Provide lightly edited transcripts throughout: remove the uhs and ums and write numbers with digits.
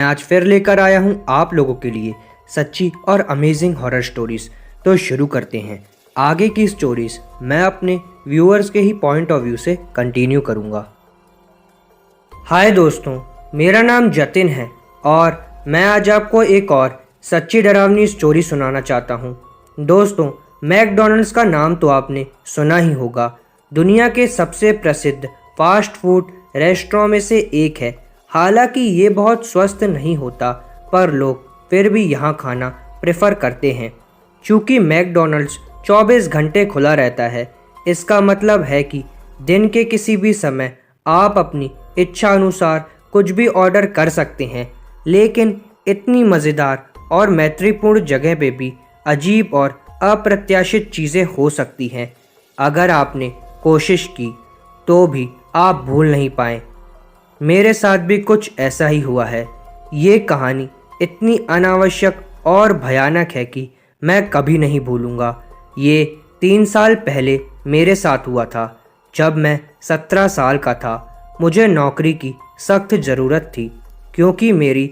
मैं आज फिर लेकर आया हूँ आप लोगों के लिए सच्ची और अमेजिंग हॉरर स्टोरीज। तो शुरू करते हैं। आगे की स्टोरीज मैं अपने व्यूअर्स के ही पॉइंट ऑफ व्यू से कंटिन्यू करूँगा। हाय दोस्तों, मेरा नाम जतिन है और मैं आज आपको एक और सच्ची डरावनी स्टोरी सुनाना चाहता हूँ। दोस्तों, मैकडॉनल्ड्स का नाम तो आपने सुना ही होगा। दुनिया के सबसे प्रसिद्ध फास्ट फूड रेस्टोरेंट में से एक है। हालांकि ये बहुत स्वस्थ नहीं होता, पर लोग फिर भी यहाँ खाना प्रेफर करते हैं। चूँकि मैकडॉनल्ड्स 24 घंटे खुला रहता है, इसका मतलब है कि दिन के किसी भी समय आप अपनी इच्छा अनुसार कुछ भी ऑर्डर कर सकते हैं। लेकिन इतनी मज़ेदार और मैत्रीपूर्ण जगह पे भी अजीब और अप्रत्याशित चीज़ें हो सकती हैं। अगर आपने कोशिश की तो भी आप भूल नहीं पाए। मेरे साथ भी कुछ ऐसा ही हुआ है। ये कहानी इतनी अनावश्यक और भयानक है कि मैं कभी नहीं भूलूंगा। ये 3 साल पहले मेरे साथ हुआ था, जब मैं 17 साल का था। मुझे नौकरी की सख्त ज़रूरत थी, क्योंकि मेरी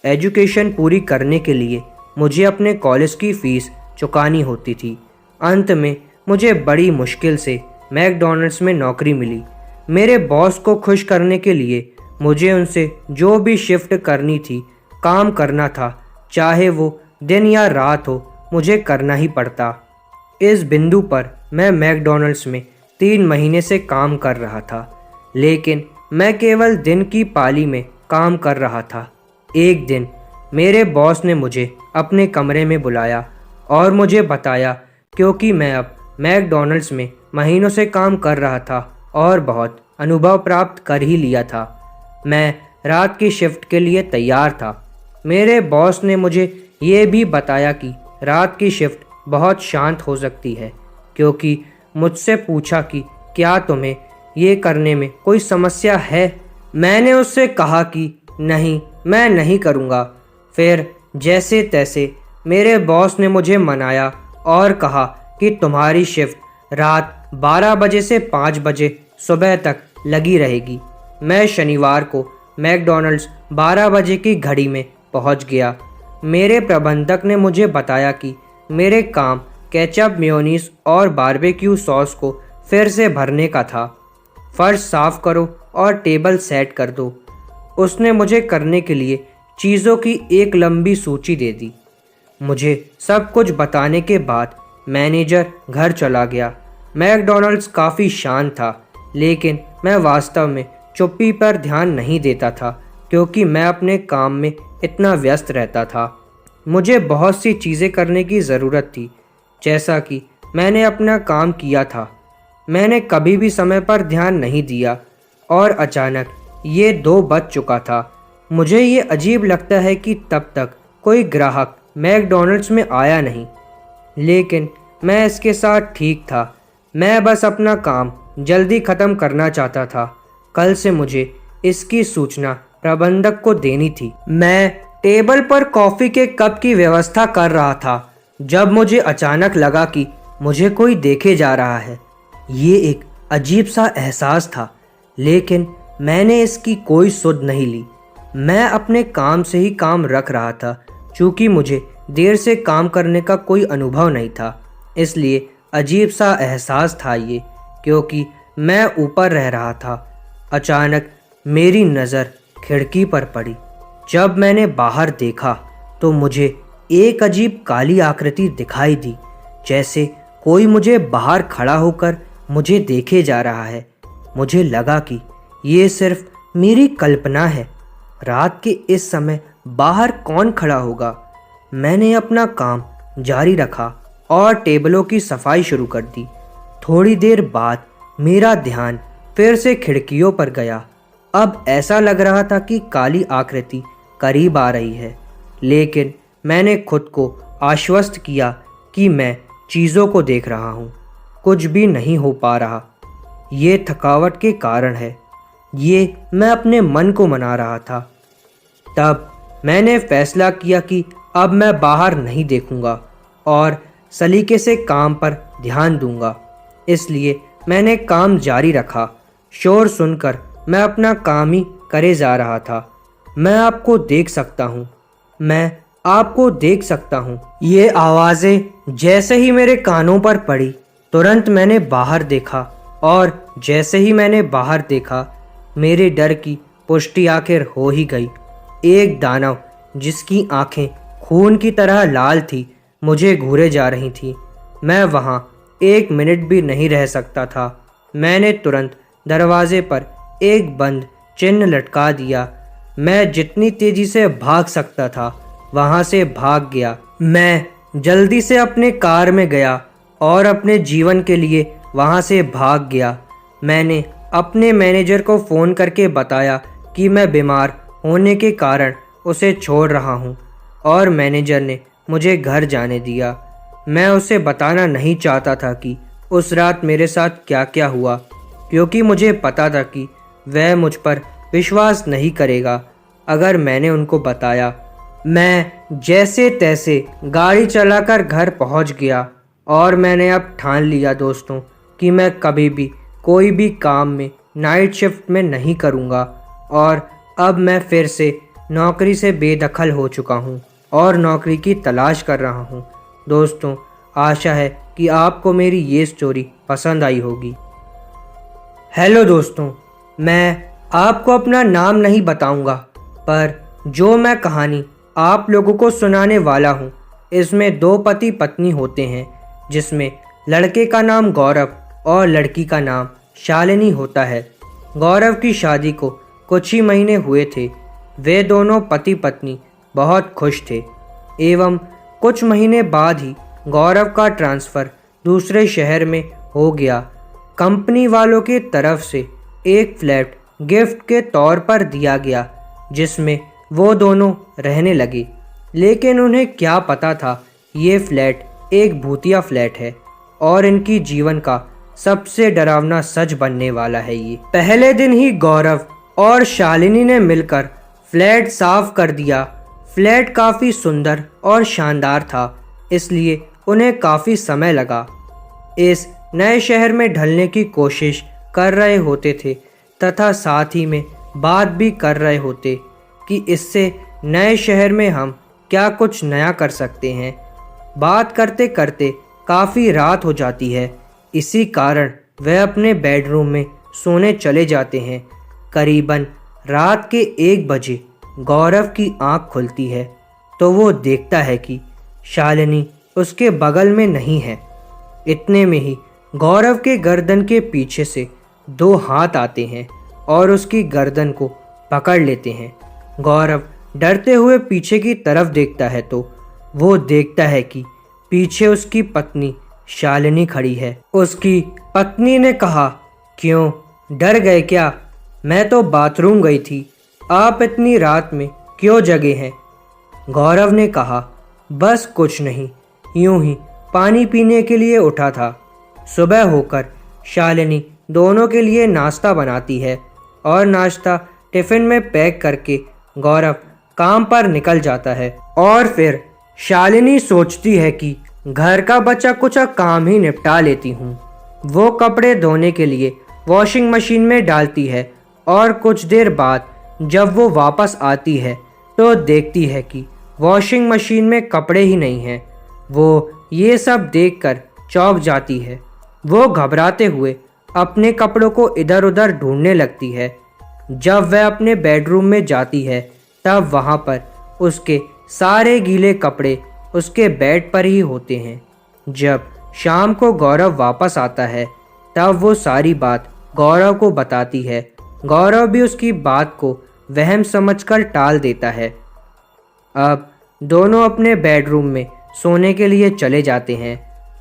एजुकेशन पूरी करने के लिए मुझे अपने कॉलेज की फ़ीस चुकानी होती थी। अंत में मुझे बड़ी मुश्किल से मैकडॉनल्ड्स में नौकरी मिली। मेरे बॉस को खुश करने के लिए मुझे उनसे जो भी शिफ्ट करनी थी काम करना था, चाहे वो दिन या रात हो, मुझे करना ही पड़ता। इस बिंदु पर मैं मैकडॉनल्ड्स में 3 महीने से काम कर रहा था, लेकिन मैं केवल दिन की पाली में काम कर रहा था। एक दिन मेरे बॉस ने मुझे अपने कमरे में बुलाया और मुझे बताया, क्योंकि मैं अब मैकडॉनल्ड्स में महीनों से काम कर रहा था और बहुत अनुभव प्राप्त कर ही लिया था, मैं रात की शिफ्ट के लिए तैयार था। मेरे बॉस ने मुझे ये भी बताया कि रात की शिफ्ट बहुत शांत हो सकती है, क्योंकि मुझसे पूछा कि क्या तुम्हें ये करने में कोई समस्या है। मैंने उससे कहा कि नहीं, मैं नहीं करूँगा। फिर जैसे तैसे मेरे बॉस ने मुझे मनाया और कहा कि तुम्हारी शिफ्ट रात 12 बजे से 5 बजे सुबह तक लगी रहेगी। मैं शनिवार को मैकडॉनल्ड्स 12 बजे की घड़ी में पहुंच गया। मेरे प्रबंधक ने मुझे बताया कि मेरे काम केचप, मेयोनीज और बारबेक्यू सॉस को फिर से भरने का था। फर्श साफ करो और टेबल सेट कर दो। उसने मुझे करने के लिए चीज़ों की एक लंबी सूची दे दी। मुझे सब कुछ बताने के बाद मैनेजर घर चला गया। मैकडॉनल्ड्स काफ़ी शांत था, लेकिन मैं वास्तव में चुप्पी पर ध्यान नहीं देता था, क्योंकि मैं अपने काम में इतना व्यस्त रहता था। मुझे बहुत सी चीज़ें करने की ज़रूरत थी। जैसा कि मैंने अपना काम किया था, मैंने कभी भी समय पर ध्यान नहीं दिया और अचानक ये 2 बज चुका था। मुझे ये अजीब लगता है कि तब तक कोई ग्राहक मैकडॉनल्ड्स में आया नहीं, लेकिन मैं इसके साथ ठीक था। मैं बस अपना काम जल्दी ख़त्म करना चाहता था। कल से मुझे इसकी सूचना प्रबंधक को देनी थी। मैं टेबल पर कॉफ़ी के कप की व्यवस्था कर रहा था, जब मुझे अचानक लगा कि मुझे कोई देखे जा रहा है। ये एक अजीब सा एहसास था, लेकिन मैंने इसकी कोई सुध नहीं ली। मैं अपने काम से ही काम रख रहा था। चूँकि मुझे देर से काम करने का कोई अनुभव नहीं था, इसलिए अजीब सा एहसास था ये, क्योंकि मैं ऊपर रह रहा था। अचानक मेरी नज़र खिड़की पर पड़ी। जब मैंने बाहर देखा तो मुझे एक अजीब काली आकृति दिखाई दी, जैसे कोई मुझे बाहर खड़ा होकर मुझे देखे जा रहा है। मुझे लगा कि ये सिर्फ मेरी कल्पना है। रात के इस समय बाहर कौन खड़ा होगा। मैंने अपना काम जारी रखा और टेबलों की सफाई शुरू कर दी। थोड़ी देर बाद मेरा ध्यान फिर से खिड़कियों पर गया। अब ऐसा लग रहा था कि काली आकृति करीब आ रही है, लेकिन मैंने खुद को आश्वस्त किया कि मैं चीज़ों को देख रहा हूँ, कुछ भी नहीं हो पा रहा। ये थकावट के कारण है, ये मैं अपने मन को मना रहा था। तब मैंने फैसला किया कि अब मैं बाहर नहीं देखूंगा और सलीके से काम पर ध्यान दूंगा। इसलिए मैंने काम जारी रखा। शोर सुनकर मैं अपना काम ही करे जा रहा था। मैं आपको देख सकता हूँ, मैं आपको देख सकता हूँ। ये आवाज़ें जैसे ही मेरे कानों पर पड़ी, तुरंत मैंने बाहर देखा और जैसे ही मैंने बाहर देखा, मेरे डर की पुष्टि आखिर हो ही गई। एक दानव जिसकी आंखें खून की तरह लाल थी, मुझे घूरे जा रही थी। मैं वहाँ 1 मिनट भी नहीं रह सकता था। मैंने तुरंत दरवाजे पर एक बंद चिन्ह लटका दिया। मैं जितनी तेजी से भाग सकता था वहाँ से भाग गया। मैं जल्दी से अपने कार में गया और अपने जीवन के लिए वहाँ से भाग गया। मैंने अपने मैनेजर को फ़ोन करके बताया कि मैं बीमार होने के कारण उसे छोड़ रहा हूँ और मैनेजर ने मुझे घर जाने दिया। मैं उसे बताना नहीं चाहता था कि उस रात मेरे साथ क्या क्या हुआ, क्योंकि मुझे पता था कि वह मुझ पर विश्वास नहीं करेगा अगर मैंने उनको बताया। मैं जैसे तैसे गाड़ी चलाकर घर पहुंच गया और मैंने अब ठान लिया दोस्तों कि मैं कभी भी कोई भी काम में नाइट शिफ्ट में नहीं करूंगा। और अब मैं फिर से नौकरी से बेदखल हो चुका हूं और नौकरी की तलाश कर रहा हूं। दोस्तों, आशा है कि आपको मेरी ये स्टोरी पसंद आई होगी। हेलो दोस्तों, मैं आपको अपना नाम नहीं बताऊंगा, पर जो मैं कहानी आप लोगों को सुनाने वाला हूँ, इसमें 2 पति पत्नी होते हैं, जिसमें लड़के का नाम गौरव और लड़की का नाम शालिनी होता है। गौरव की शादी को कुछ ही महीने हुए थे। वे दोनों पति पत्नी बहुत खुश थे एवं कुछ महीने बाद ही गौरव का ट्रांसफ़र दूसरे शहर में हो गया। कंपनी वालों की तरफ से एक फ्लैट गिफ्ट के तौर पर दिया गया, जिसमें वो दोनों रहने लगे। लेकिन उन्हें क्या पता था, ये फ्लैट एक भूतिया फ्लैट है और इनकी जीवन का सबसे डरावना सच बनने वाला है। ये पहले दिन ही गौरव और शालिनी ने मिलकर फ्लैट साफ कर दिया। फ्लैट काफ़ी सुंदर और शानदार था, इसलिए उन्हें काफ़ी समय लगा। इस नए शहर में ढलने की कोशिश कर रहे होते थे तथा साथ ही में बात भी कर रहे होते कि इससे नए शहर में हम क्या कुछ नया कर सकते हैं। बात करते करते काफ़ी रात हो जाती है। इसी कारण वह अपने बेडरूम में सोने चले जाते हैं। करीबन रात के 1 बजे गौरव की आंख खुलती है तो वो देखता है कि शालिनी उसके बगल में नहीं है। इतने में ही गौरव के गर्दन के पीछे से 2 हाथ आते हैं और उसकी गर्दन को पकड़ लेते हैं। गौरव डरते हुए पीछे की तरफ देखता है तो वो देखता है कि पीछे उसकी पत्नी शालिनी खड़ी है। उसकी पत्नी ने कहा, क्यों, डर गए क्या? मैं तो बाथरूम गई थी, आप इतनी रात में क्यों जगे हैं? गौरव ने कहा, बस कुछ नहीं, यूं ही पानी पीने के लिए उठा था। सुबह होकर शालिनी दोनों के लिए नाश्ता बनाती है और नाश्ता टिफ़िन में पैक करके गौरव काम पर निकल जाता है। और फिर शालिनी सोचती है कि घर का बचा कुचा काम ही निपटा लेती हूँ। वो कपड़े धोने के लिए वॉशिंग मशीन में डालती है और कुछ देर बाद जब वो वापस आती है तो देखती है कि वॉशिंग मशीन में कपड़े ही नहीं हैं। वो ये सब देखकर चौंक जाती है। वो घबराते हुए अपने कपड़ों को इधर उधर ढूंढने लगती है। जब वह अपने बेडरूम में जाती है तब वहाँ पर उसके सारे गीले कपड़े उसके बेड पर ही होते हैं। जब शाम को गौरव वापस आता है तब वो सारी बात गौरव को बताती है। गौरव भी उसकी बात को वहम समझकर टाल देता है। अब दोनों अपने बेडरूम में सोने के लिए चले जाते हैं।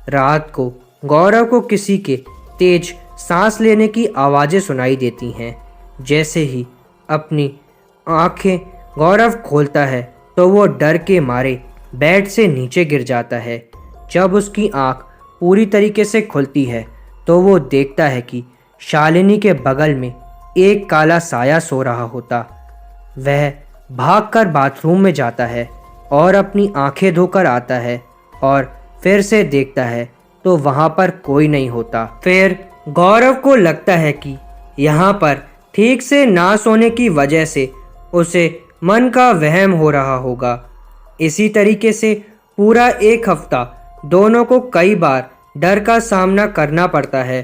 रात को गौरव को किसी के तेज सांस लेने की आवाज़ें सुनाई देती हैं। जैसे ही अपनी आंखें गौरव खोलता है तो वो डर के मारे बेड से नीचे गिर जाता है। जब उसकी आंख पूरी तरीके से खुलती है तो वो देखता है कि शालिनी के बगल में एक काला साया सो रहा होता। वह भागकर बाथरूम में जाता है और अपनी आंखें धोकर आता है और फिर से देखता है तो वहाँ पर कोई नहीं होता। फिर गौरव को लगता है कि यहाँ पर ठीक से ना सोने की वजह से उसे मन का वहम हो रहा होगा। इसी तरीके से पूरा एक हफ्ता दोनों को कई बार डर का सामना करना पड़ता है,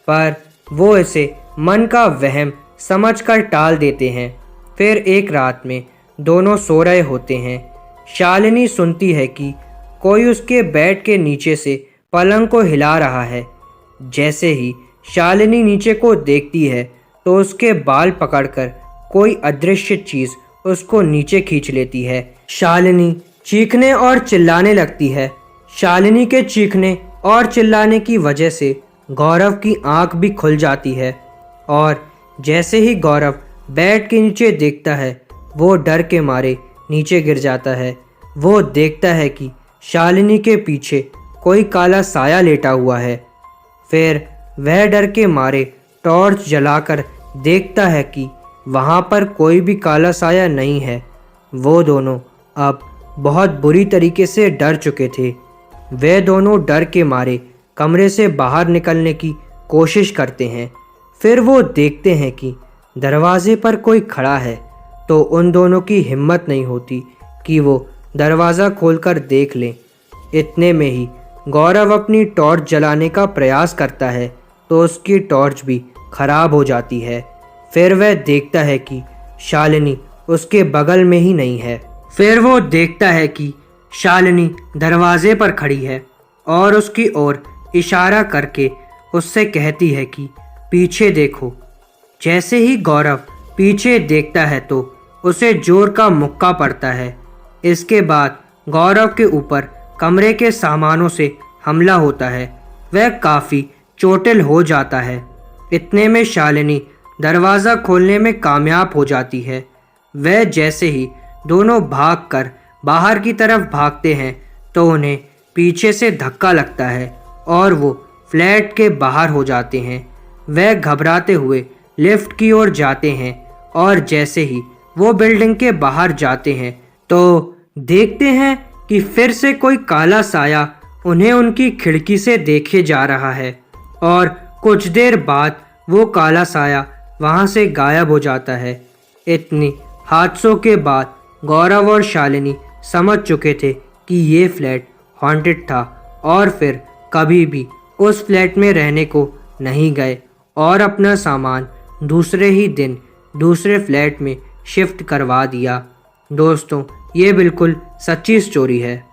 पर वो इसे मन का वहम समझकर टाल देते हैं। फिर एक रात में दोनों सो रहे होते हैं। शालिनी सुनती है कि कोई उसके बेड के नीचे से पलंग को हिला रहा है। जैसे ही शालिनी नीचे को देखती है तो उसके बाल पकड़कर कोई अदृश्य चीज उसको नीचे खींच लेती है। शालिनी चीखने और चिल्लाने लगती है। शालिनी के चीखने और चिल्लाने की वजह से गौरव की आंख भी खुल जाती है और जैसे ही गौरव बेड के नीचे देखता है वो डर के मारे नीचे गिर जाता है। वो देखता है कि शालिनी के पीछे कोई काला साया लेटा हुआ है। फिर वह डर के मारे टॉर्च जलाकर देखता है कि वहाँ पर कोई भी काला साया नहीं है। वो दोनों अब बहुत बुरी तरीके से डर चुके थे। वे दोनों डर के मारे कमरे से बाहर निकलने की कोशिश करते हैं। फिर वो देखते हैं कि दरवाजे पर कोई खड़ा है, तो उन दोनों की हिम्मत नहीं होती कि वो दरवाज़ा खोलकर देख लें। इतने में ही गौरव अपनी टॉर्च जलाने का प्रयास करता है तो उसकी टॉर्च भी खराब हो जाती है। फिर वह देखता है कि शालिनी उसके बगल में ही नहीं है। फिर वो देखता है कि शालिनी दरवाजे पर खड़ी है और उसकी ओर इशारा करके उससे कहती है कि पीछे देखो। जैसे ही गौरव पीछे देखता है तो उसे जोर का मुक्का पड़ता है। इसके बाद गौरव के ऊपर कमरे के सामानों से हमला होता है। वह काफ़ी चोटिल हो जाता है। इतने में शालिनी दरवाज़ा खोलने में कामयाब हो जाती है। वह जैसे ही दोनों भागकर बाहर की तरफ भागते हैं तो उन्हें पीछे से धक्का लगता है और वो फ्लैट के बाहर हो जाते हैं। वह घबराते हुए लिफ्ट की ओर जाते हैं और जैसे ही वो बिल्डिंग के बाहर जाते हैं तो देखते हैं कि फिर से कोई काला साया उन्हें उनकी खिड़की से देखे जा रहा है और कुछ देर बाद वो काला साया वहाँ से गायब हो जाता है। इतनी हादसों के बाद गौरव और शालिनी समझ चुके थे कि ये फ्लैट हॉन्टेड था और फिर कभी भी उस फ्लैट में रहने को नहीं गए और अपना सामान दूसरे ही दिन दूसरे फ्लैट में शिफ्ट करवा दिया। दोस्तों, ये बिल्कुल सच्ची स्टोरी है।